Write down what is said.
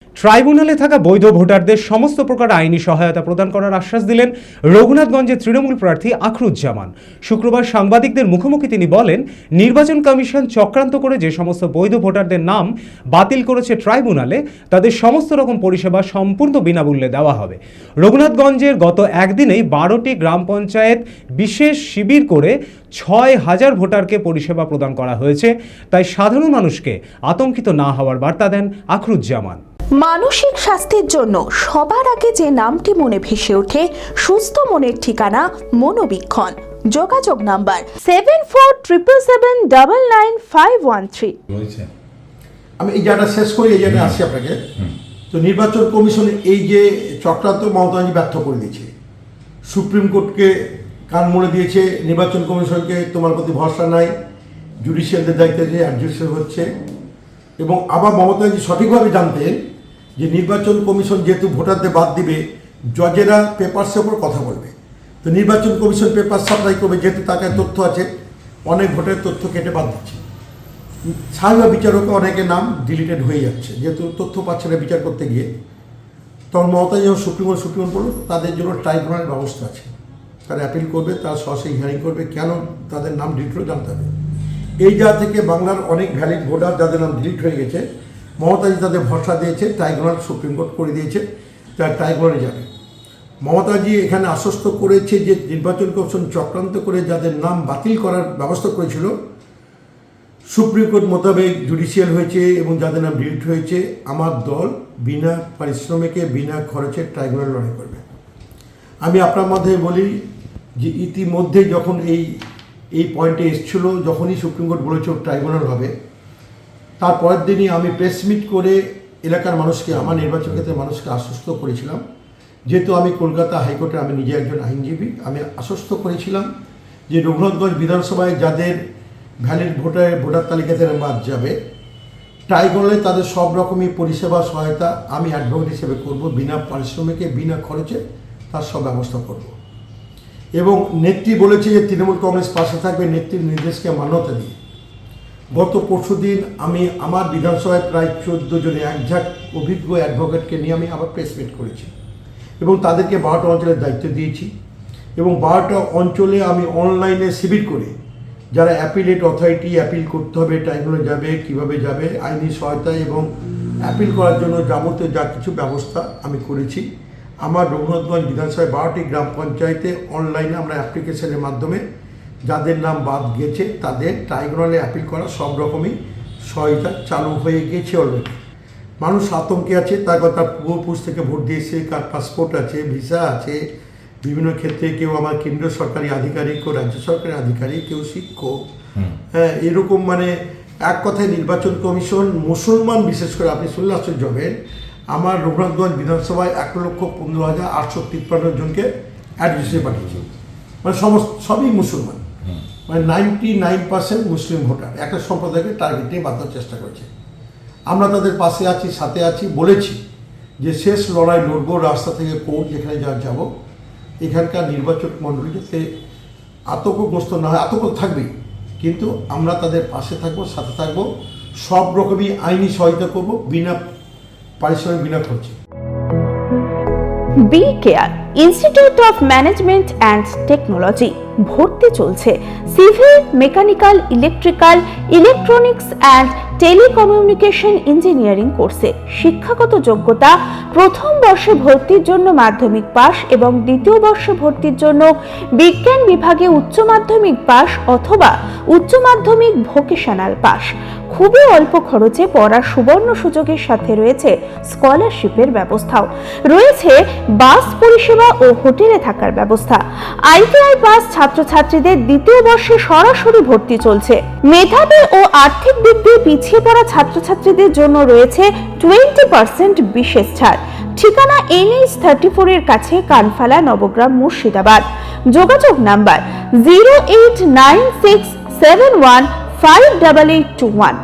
ট্রাইব্যুনালে থাকা বৈধ ভোটারদের সমস্ত প্রকার আইনি সহায়তা প্রদান করার আশ্বাস দিলেন রঘুনাথগঞ্জের তৃণমূল প্রার্থী আখরুজ্জামান। শুক্রবার সাংবাদিকদের মুখোমুখি তিনি বলেন, নির্বাচন কমিশন চক্রান্ত করে যে সমস্ত বৈধ ভোটারদের নাম বাতিল করেছে ট্রাইব্যুনালে, তাদের সমস্ত রকম পরিষেবা সম্পূর্ণ বিনামূল্যে দেওয়া হবে। রঘুনাথগঞ্জের গত একদিনেই 12টি গ্রাম পঞ্চায়েত বিশেষ শিবির করে 6,000 ভোটারকে পরিষেবা প্রদান করা হয়েছে। তাই সাধারণ মানুষকে আতঙ্কিত না হওয়ার বার্তা দেন আখরুজ্জামান। মানসিক স্বাস্থ্যের জন্য সবার আগে যে নামটি মনে ভেসে ওঠে, সুস্থ মনের ঠিকানা মনোবীক্ষণ। যোগাযোগ নাম্বার 7477799513। আমি এই জায়গাটা শেষ করি, এই জায়গায় আসি আপনাকে। তো নির্বাচন কমিশনের এই যে চক্রান্ত মমতাজি ব্যর্থ করে দিয়েছে, সুপ্রিম কোর্টকে কান মুড়ে দিয়েছে, নির্বাচন কমিশনকে তোমার প্রতি ভরসা নাই, জুডিশিয়ালদের দায়িত্বে যে অ্যাডজাস্ট হচ্ছে। এবং আবার মমতাজি সঠিকভাবে জানতেন যে নির্বাচন কমিশন যেহেতু ভোটারদের বাদ দিবে, জজেরা পেপারসের উপর কথা বলবে। তো নির্বাচন কমিশন পেপার সাপ্লাই করবে, যেহেতু তাকে তথ্য আছে, অনেক ভোটের তথ্য কেটে বাদ দিচ্ছে। সাহেবা বিচারকে অনেকের নাম ডিলিটেড হয়ে যাচ্ছে, যেহেতু তথ্য পাচ্ছে না বিচার করতে গিয়ে। তখন মমতাজি যখন সুপ্রিম কোর্ট বলল, তাদের জন্য ট্রাইব্যুনালের ব্যবস্থা আছে, তারা অ্যাপিল করবে, তারা সরাসরি হিয়ারিং করবে, কেন তাদের নাম ডিলিট হয়ে জানতে হবে। এই জায়গা থেকে বাংলার অনেক ভ্যালিড ভোটার যাদের নাম ডিলিট হয়ে গেছে, মমতাজি তাদের ভরসা দিয়েছে, ট্রাইব্যুনাল সুপ্রিম কোর্ট করে দিয়েছে, তারা ট্রাইব্যুনালে যাবে। মমতাজি এখানে আশ্বস্ত করেছে যে নির্বাচন কমিশন চক্রান্ত করে যাদের নাম বাতিল করার ব্যবস্থা করেছিল, সুপ্রিম কোর্ট মোতাবেক জুডিশিয়াল হয়েছে এবং যাদের নাম ডিলিট হয়েছে, আমার দল বিনা পারিশ্রমিকে বিনা খরচে ট্রাইব্যুনাল লড়াই করবে। আমি আপনার মধ্যে বলি যে ইতিমধ্যে যখন এই পয়েন্টে এসেছিল, যখনই সুপ্রিম কোর্ট বলেছিল ট্রাইব্যুনাল হবে, তার পরের দিনই আমি প্রেস মিট করে এলাকার মানুষকে, আমার নির্বাচন ক্ষেত্রে মানুষকে আশ্বস্ত করেছিলাম। যেহেতু আমি কলকাতা হাইকোর্টে, আমি নিজে একজন আইনজীবী, আমি আশ্বস্ত করেছিলাম যে রঘুনাথগঞ্জ বিধানসভায় যাদের ভ্যালিড ভোটার তালিকাতে বাদ যাবে, ট্রাইব্যুনালে তাদের সব রকমই পরিষেবা সহায়তা আমি অ্যাডভোকেট হিসেবে করব, বিনা পারিশ্রমিকে বিনা খরচে তার সব ব্যবস্থা করব। এবং নেত্রী বলেছে যে তৃণমূল কংগ্রেস পাশে থাকবে, নেত্রীর নির্দেশকে মান্যতা দিয়ে। গত পরশুদিন আমি আমার বিধানসভায় প্রায় 14 জনে একঝাঁক অভিজ্ঞ অ্যাডভোকেটকে নিয়ে আমি আবার প্রেস মিট করেছি এবং তাদেরকে 12টা অঞ্চলের দায়িত্ব দিয়েছি। এবং 12টা অঞ্চলে আমি অনলাইনে শিবির করে যারা অ্যাপিলেট অথরিটি, অ্যাপিল করতে হবে, ট্রাইব্যুনালে যাবে, কীভাবে যাবে, আইনি সহায়তা এবং অ্যাপিল করার জন্য যাবতীয় যা কিছু ব্যবস্থা আমি করেছি। আমার রঘুনাথগঞ্জ বিধানসভায় 12টি গ্রাম পঞ্চায়েতে অনলাইনে আমরা অ্যাপ্লিকেশনের মাধ্যমে যাদের নাম বাদ গেছে তাদের ট্রাইব্যুনালে অ্যাপিল করা সব রকমই সহায়তা চালু হয়ে গেছে অলরেডি। মানুষ আতঙ্কে আছে, তার কথা পূর্বপুরুষ থেকে ভোট দিয়েছে, কার পাসপোর্ট আছে, ভিসা আছে, বিভিন্ন ক্ষেত্রে কেউ আমার কেন্দ্রীয় সরকারি আধিকারিক, কেউ রাজ্য সরকারি আধিকারিক, কেউ শিক্ষক। হ্যাঁ, এরকম মানে এক কথায় নির্বাচন কমিশন মুসলমান বিশেষ করে, আপনি শুনলে আশ্চর্য হবেন, আমার রঘুনাথগঞ্জ বিধানসভায় 1,15,853 জনকে অ্যাড্রেসে পাঠিয়েছে। মানে সবই মুসলমান, মানে 99% মুসলিম ভোটার, একটা সম্প্রদায়কে টার্গেট নিয়ে বাঁধার চেষ্টা করেছে। আমরা তাদের পাশে আছি, সাথে আছি, বলেছি যে শেষ লড়াই লড়বো, রাস্তা থেকে কোর্ট যেখানে যাব। এখানকার নির্বাচক মণ্ডলী যাতে আতঙ্কগ্রস্ত না হয়, আতঙ্ক থাকবেই, কিন্তু আমরা তাদের পাশে থাকবো, সাথে থাকবো, সব রকমই আইনি সহায়তা করবো, বিনা পারিশ্রমিক, বিনা খরচে। B care institute of management and technology ভর্তি চলছে civil, mechanical, electrical, electronics and telecommunication engineering কোর্সে। শিক্ষাগত যোগ্যতা: প্রথম বর্ষে ভর্তির জন্য মাধ্যমিক পাস এবং দ্বিতীয় বর্ষে ভর্তির জন্য বিজ্ঞান বিভাগে উচ্চ মাধ্যমিক পাস অথবা উচ্চ মাধ্যমিক ভোকেশনাল পাস। খুবই অল্প খরচে পড়ার সুবর্ণ সুযোগের সাথে রয়েছে স্কলারশিপের ব্যবস্থাও। রয়েছে বাস পরিষেবা ও হোটেলে থাকার ব্যবস্থা। আইটিআই পাস ছাত্রছাত্রীদের দ্বিতীয় বর্ষে সরাসরি ভর্তি চলছে। মেধাবী ও আর্থিক দিক দিয়ে পিছিয়ে পড়া ছাত্রছাত্রীদের জন্য রয়েছে 20% বিশেষ ছাড়। ঠিকানা NH 34 এর কাছে, কানফালা, নবগ্রাম, মুর্শিদাবাদ। যোগাযোগ নাম্বার 08967158821।